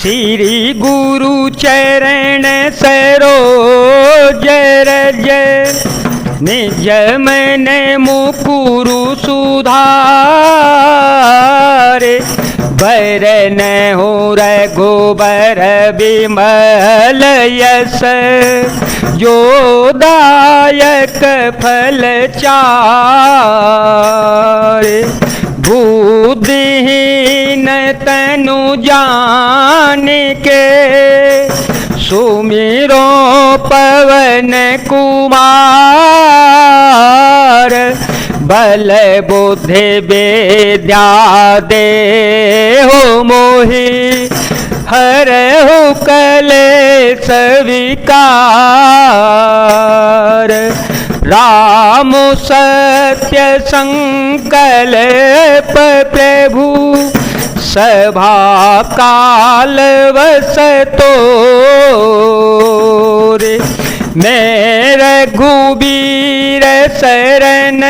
श्री गुरु चरण सरोज रज निज मन मुकुरु सुधारे बरन हो रघुबर विमल यस जो दायक फल चारे बुद्धिहीन तनु जान के सुमिरो पवन कुमार बल बुद्धि विद्या दे हो मोहि हर हो कलेश विकार राम सत्य संकल्प प्रभु सभा काल वसतो रे मैं रघुबीर शरण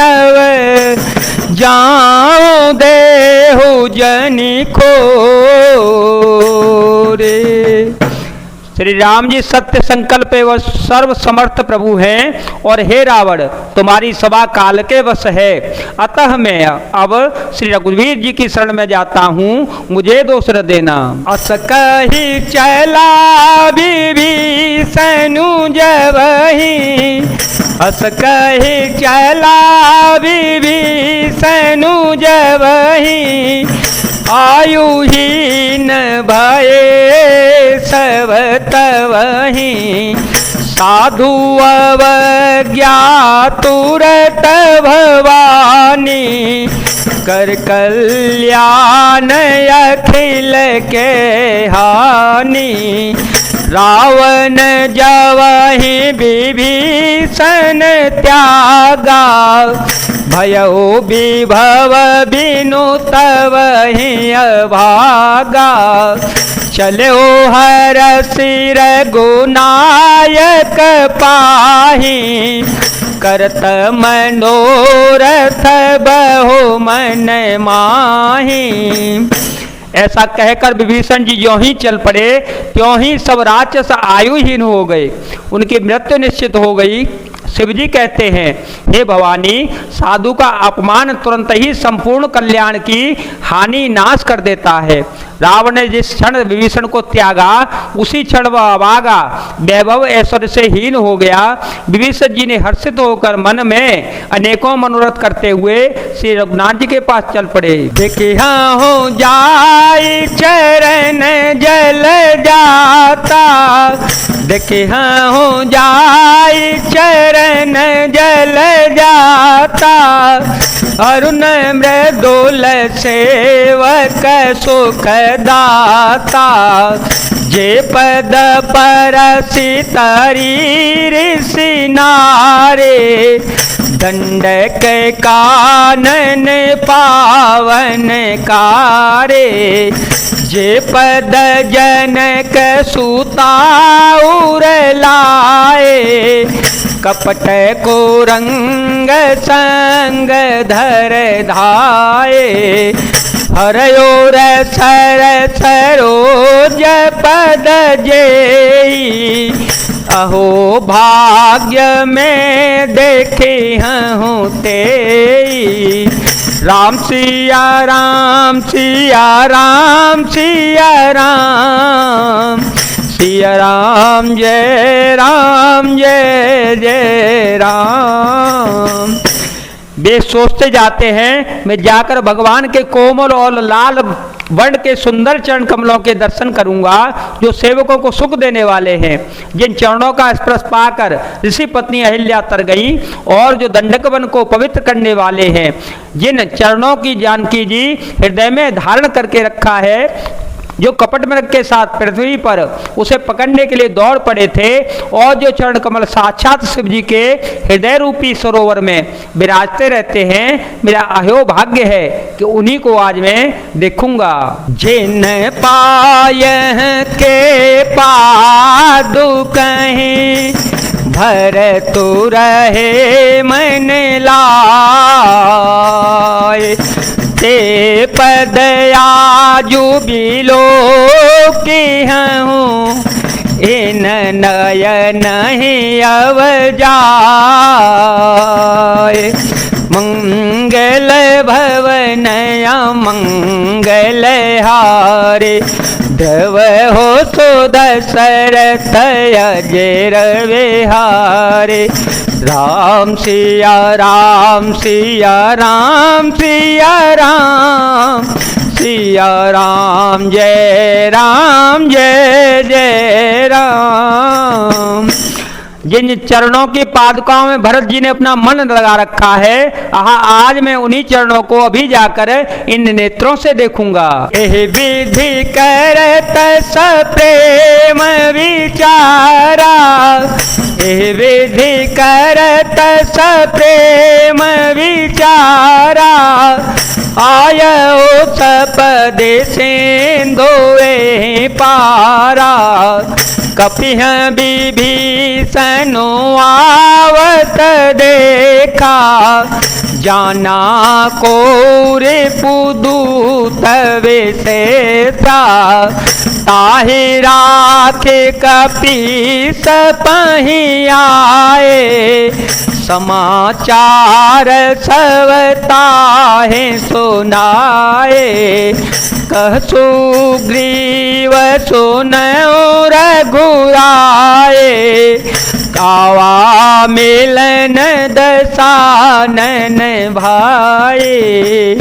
अव जाऊं देहु जनि को रे। श्री राम जी सत्य संकल्प व सर्व समर्थ प्रभु हैं और हे रावण तुम्हारी सभा काल के वश है, अतः मैं अब श्री रघुवीर जी की शरण में जाता हूँ, मुझे दोष न देना। अस कही चला विभीषण जबहि अस कही चला विभीषण जबहि आयुहीन भये सब तवहि साधु अवज्ञा तुरत भवानी कर कल्याण अखिल के हानि रावण जवहि विभीषण त्यागा भयो विभव बिनु तवहि अभागा चलो हर सिर गुनायक पाही करत मनोरथ बहु मन माही। ऐसा कहकर विभीषण जी ज्यों ही चल पड़े त्यों ही सब राक्षस आयुहीन हो गए, उनकी मृत्यु निश्चित हो गई। शिव जी कहते हैं हे भवानी साधु का अपमान तुरंत ही संपूर्ण कल्याण की हानि नाश कर देता है। रावण ने जिस क्षण विभीषण को त्यागा उसी क्षण वह अभागा वैभव ऐश्वर्य से हीन हो गया। विभीषण जी ने हर्षित होकर मन में अनेकों मनोरथ करते हुए श्री रघुनाथ जी के पास चल पड़े। देखिया हो जाई चरण जल जाता देखिया हो जाई चरण जल जाता अरुण मृदुल सेवक सुख दाता जे पद परसि तरी ऋषि नारे दंडक कानन पावन कारे जे पद जनक सुता उर लाए कपट को रंग संग धर धाये हरयो सर सरोज पद जेई अहो भाग्य में देखे हूँ तेई राम सिया राम सिया राम सिया राम सिया राम जय जय राम। वे सोचते जाते हैं मैं जाकर भगवान के कोमल और लाल वर्ण के सुंदर चरण कमलों के दर्शन करूंगा जो सेवकों को सुख देने वाले हैं। जिन चरणों का स्पर्श पाकर ऋषि पत्नी अहिल्या तर गई और जो दंडक वन को पवित्र करने वाले हैं, जिन चरणों की जानकी जी हृदय में धारण करके रखा है, जो कपट मृग के साथ पृथ्वी पर उसे पकड़ने के लिए दौड़ पड़े थे और जो चरण कमल साक्षात शिव जी के हृदय रूपी सरोवर में विराजते रहते हैं, मेरा अहो भाग्य है कि उन्हीं को आज मैं देखूंगा। जिन पाय के पादु कहीं भर तू रहे मन लाए ते पद आजू बिलो की हूँ इन नयन ही अव जाए। मंगल भवन मंगल हारे ध्रुव हो सो दशरथ अजेर विहारे। राम सिया राम सिया राम सिया राम सिया राम जय जय राम। जिन चरणों की पादुकाओं में भरत जी ने अपना मन लगा रखा है, आज मैं उन्हीं चरणों को अभी जाकर इन नेत्रों से देखूंगा। एह विधि करत सप्रेम विचारा, एह विधि करत सप्रेम विचारा। आयो सपदे सिंधुए पारा, कपिह विभीषणु आवत देखा। जाना कोर पुदूत विशेषा, ताहि राखे कपीस पहि आए। समाचार सब ताहि सुनाए, कह सुग्रीव सुनऊ रघुराए। कावा मिलन दसानन भाई।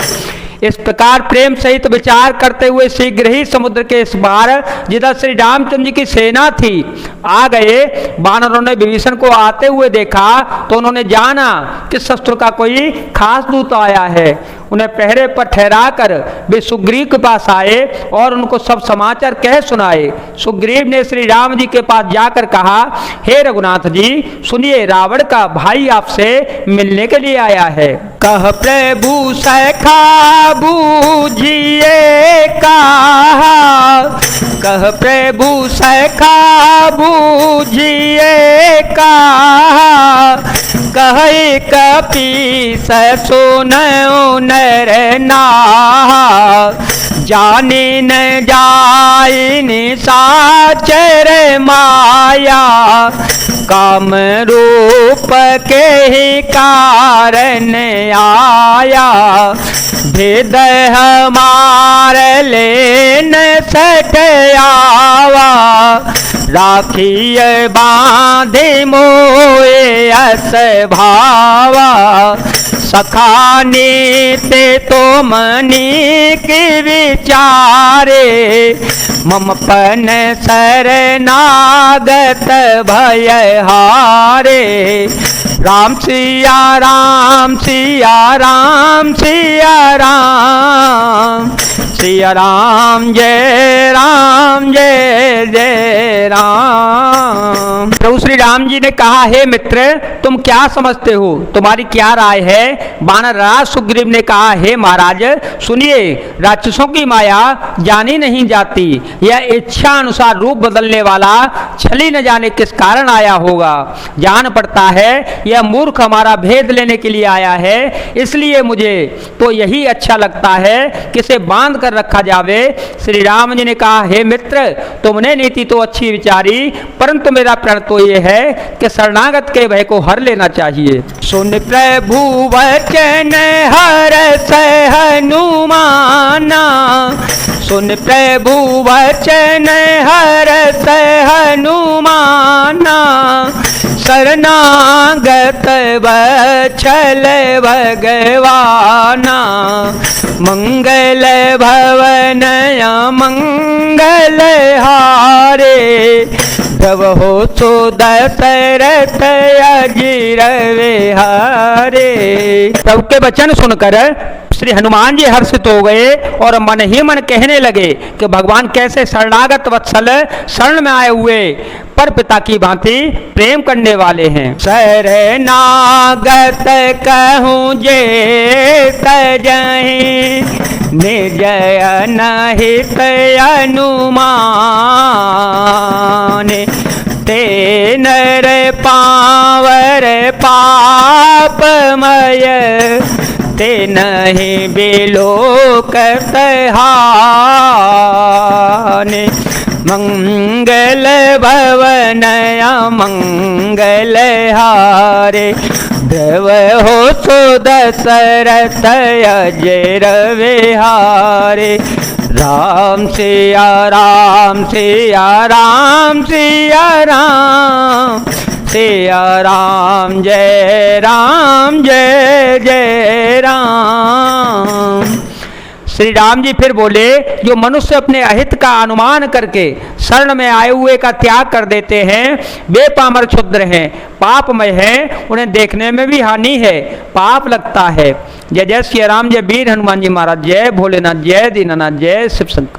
इस प्रकार प्रेम सहित विचार करते हुए शीघ्र ही समुद्र के इस पार जिधर श्री रामचंद्र जी की सेना थी आ गए। वानरों ने विभीषण को आते हुए देखा तो उन्होंने जाना कि शस्त्र का कोई खास दूत आया है। उन्हें पहरे पर ठहरा कर वे सुग्रीव के पास आए और उनको सब समाचार कह सुनाए। सुग्रीव ने श्री राम जी के पास जाकर कहा, हे रघुनाथ जी सुनिए, रावण का भाई आपसे मिलने के लिए आया है। कह प्रभु सखा बूझिए कहा, कह प्रभु सखा बूझिए कहा। कहे कपीस सुनऊ नर नाहा, जाने न जाए निशाचर माया। काम रूप के ही कारण आया, भेद हमार लेन सट आवा। राखिय बांधे मोए अस भावा, सखाने ते तो मनी के विचारे। ममपन शरणागत भय हारे। राम सिया राम सिया राम सिया राम सिया राम जय जय राम। प्रभु श्री राम जी ने कहा, हे मित्र तुम क्या समझते हो, तुम्हारी क्या राय है। वानर राज सुग्रीव ने कहा, हे महाराज सुनिए, राक्षसों की माया जानी नहीं जाती। यह इच्छा अनुसार रूप बदलने वाला छली न जाने किस कारण आया होगा। जान पड़ता है यह मूर्ख हमारा भेद लेने के लिए आया है, इसलिए मुझे तो यही अच्छा लगता है कि इसे बांध कर रखा जावे। श्री राम जी ने कहा, हे मित्र तुमने नीति तो अच्छी विचारी, परंतु मेरा प्रण तो यह है कि शरणागत के भय को हर लेना चाहिए। सुन प्रभु वचन हर्ष हनुमाना, सुन प्रभु वचन हर्ष हनुमाना। शरणागत वत्सल भगवाना, मंगल भवन मंगल हारे। जब हो सो दशरथ अजीर विहारे। सबके वचन सुनकर श्री हनुमान जी हर्षित हो गए और मन ही मन कहने लगे कि भगवान कैसे शरणागत वत्सल शरण में आए हुए पर पिता की भांति प्रेम करने वाले हैं। शरणागत कहूँ जे तजहि, निज अनहित अनुमान। ते नर पावर पापमय, ते नहीं बिलोकत हानि। मंगल भवन मंगल हारे, देव हो सो दशरथ अजर विहारे। राम सिया राम सिया राम सिया राम, सिया राम जय जय राम। श्री राम जी फिर बोले, जो मनुष्य अपने अहित का अनुमान करके शरण में आए हुए का त्याग कर देते हैं, वे पामर क्षुद्र हैं, पापमय हैं, उन्हें देखने में भी हानि है, पाप लगता है। जय जय श्री राम, जय वीर हनुमान जी महाराज, जय भोलेनाथ, जय दीनानाथ, जय शिव शंकर।